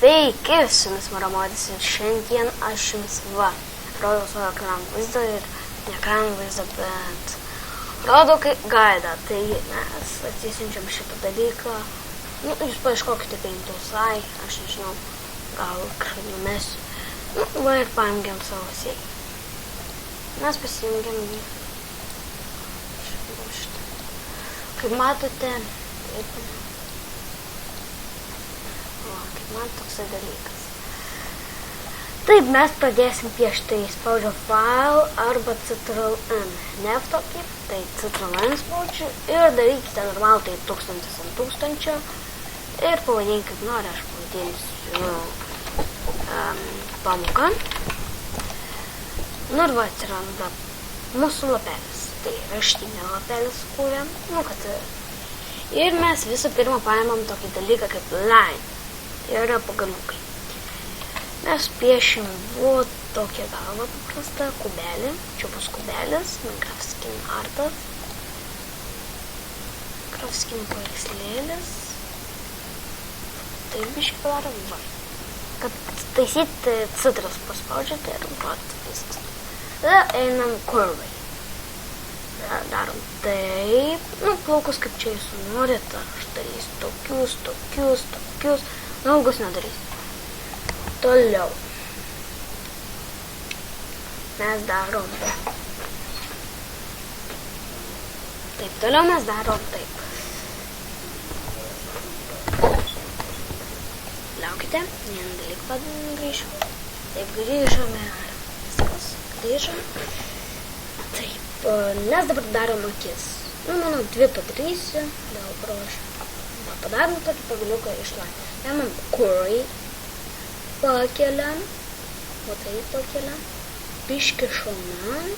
Sveiki, su jumis Maramotis ir šiandien aš jums rodau savo ekranų vaizdą ir ne ekranų vaizdą, bet rodau kaip gaidą. Tai mes atsisiunčiam šitą dalyką, jūs paieškokite Paintosai, aš nežinau, gal kažkaip numesiu, va ir paimgiam savo siekį. Mes pasijungiam jį. Kaip matote, man toksai dalykas. Taip, mes pradėsim piešti, spaudžiu File arba Ctrl+N. Ne tokį, tai Ctrl+N spaudžiu ir darykite normalų, tai 1000 ant 1000 ir pavadink kaip nori, aš pavadinsiu pamoka. Nu ir va atsiranda mūsų lapelis, tai raštinė lapelis kūrėm, ir mes visų pirma paėmam tokį dalyką kaip line. Tai yra pagaliukai. Mes piešim tokią galvą paprastą, kubelį. Čia bus kubelis, Minecraft skin artas. Minecraft skin paveikslėlis. Taip biškį padarom, va. Kad taisyti citras paspaudžiate ir vat viskas. Tada einam kurvai. Darom taip. Plaukus kaip čia jūs norite. Aš darysiu tokius. Ilgus nedarys. Toliau. Mes darom taip. Toliau mes darom taip. Laukite, vieną dalyką grįžom. Taip, grįžome. Viskas, grįžom. Taip, mes dabar darom akis. Manau, 2 padarysiu. Dėl grožio. Padarom tokį pagaliuką iš laimės. Paimam kurį, pakeliam, o taip pakeliam, biškį šonam,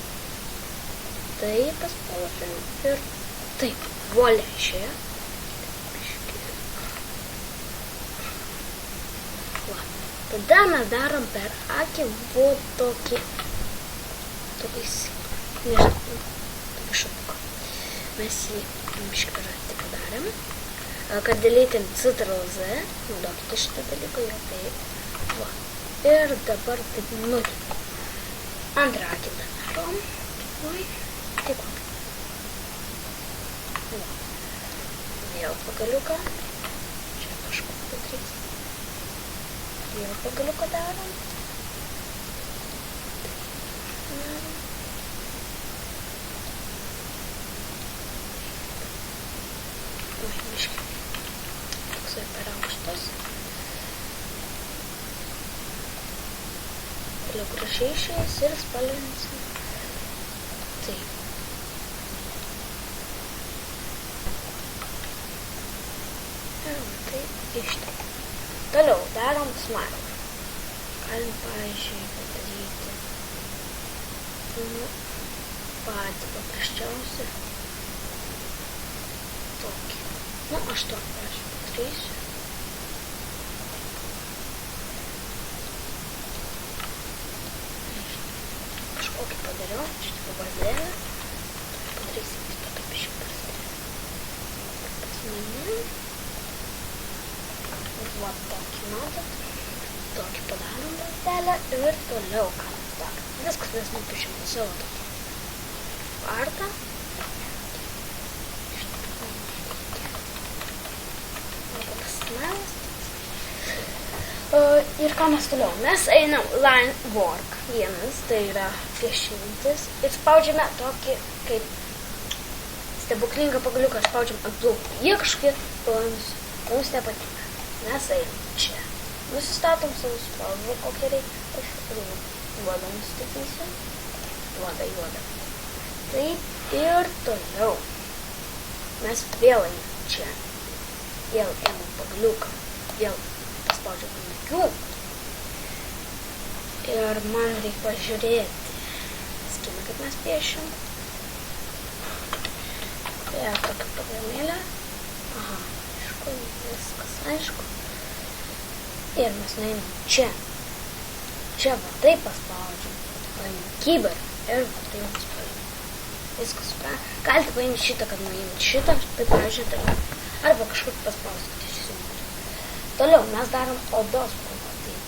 taip paspaudžiam ir taip, volia išėjo. Tada mes darom per akį tokį šapuką. Mes jį biškį per akį padarėm. Kad dalytim Ctrl+Z, naudokite šitą dalyką, jau taip. Va. Ir dabar taip nukime. Antrą akį darom. Taip. Va. Vėl pagaliuką. Čia kažkur padarys. Vėl pagaliuką darom. Biškį. Toksai per aukštas. Toliau gražiai išėjęs ir spalvinsim. Taip. Ir taip išteip. Toliau darom smile. Galim, pavyzdžiui, padaryti patį paprasčiausią tokį. Aš to padarysiu. Kažkokį padariau, šitą bazelę. Padarysim kitą taip išprastę. Pasmenim. Va tokį matot. Tokį padarom bazelę ir toliau ką mes darom. Viskas mes nupiešim savo tokį vardą. Ir ką mes toliau? Mes einam line work vienas, tai yra piešintis ir spaudžiame tokį kaip stebuklingą pagaliuką, spaudžiam ant plaukų. Jie kažkokie plonus, mums nepatinka. Mes einam čia. Nusistatom savo spalvą, kokią reikia. Aš juodą nustatysiu. Juodą. Taip ir toliau. Mes vėl einam čia. Vėl einam pagaliuką. Vėl paspaudžiam ant akių. Ir man reikia pažiūrėti skiną, kaip mes piešim. Ir tokia programėlė. Aha, aišku, viskas aišku. Ir mes nueinam čia. Čia va taip paspaudžiam. Paimam keyboard ir va taip paspaudžiam. Viskas suprantam. Galite paimti šitą, kad nuimti šitą, taip pavyzdžiui dalyką. Arba kažkur paspauskite. Toliau mes darom odos spalvą.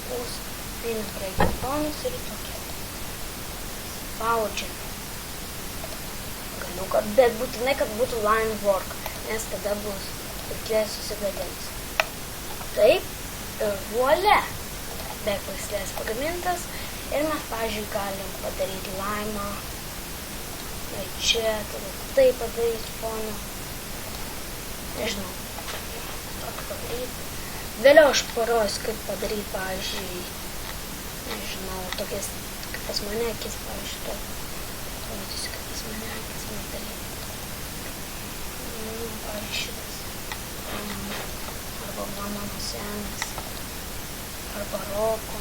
Einam prie geltonos ir tokia. Spaudžiam galiuką, bet būtinai, kad būtų line work, nes tada bus pūslės susigadins. Taip, ir volia, be pūslės pagamintas ir mes, pavyzdžiui, galim padaryti laimą, čia, tada tai padaryti foną, nežinau, tokį padaryti. Vėliau aš parodžiu, kaip padaryti, pavyzdžiui, nežinau, tokias, kaip pas mane akis, pavyzdžiui, to. Pamatysiu, kaip pas mane akis daryti. Pavyzdžiui, šitas. Arba mano senas. Arba roko.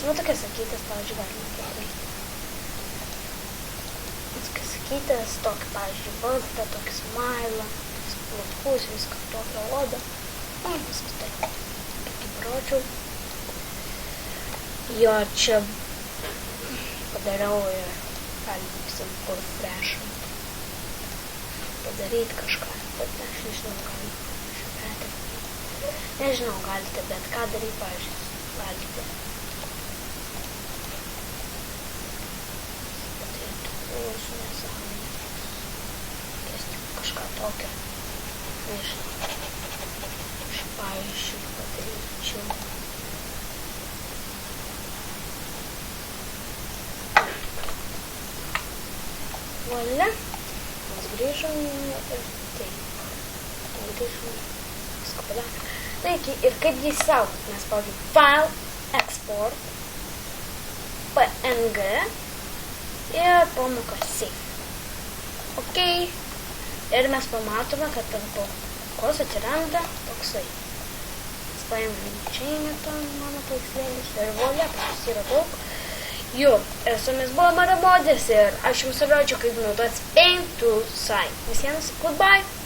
Nu, tokias sakytas, pavyzdžiui, galima padaryti. Tokias sakytas, tokį, pavyzdžiui, baltą, tokį smailą, platus, viską tokią odą. Viskas taip, kaip įpročiau. Jo čia padariau ir galima kur flešą padaryti kažką, bet aš nežinau, nežinau, galite bet ką daryti, pavyzdžiui, galite padaryti nesąmonę, kažką tokio, nežinau, aš, pavyzdžiui, padaryčiau. Volia, mes grįžom ir taip, grįžom, viską padarėm. Taigi, ir kaip jį saugot, mes spaudžiam File, Export, PNG ir pamoka Save. Ok, ir mes pamatome, kad ant pamokas atsiranda toksai. Mes paėmėm čia įmetam mano paveikslėlis ir volia, pas yra daug. Jo, ir su jumis buvo Maramodis ir aš jums rodžiau, kaip naudotis Paint Tool site. Visiems, goodbye!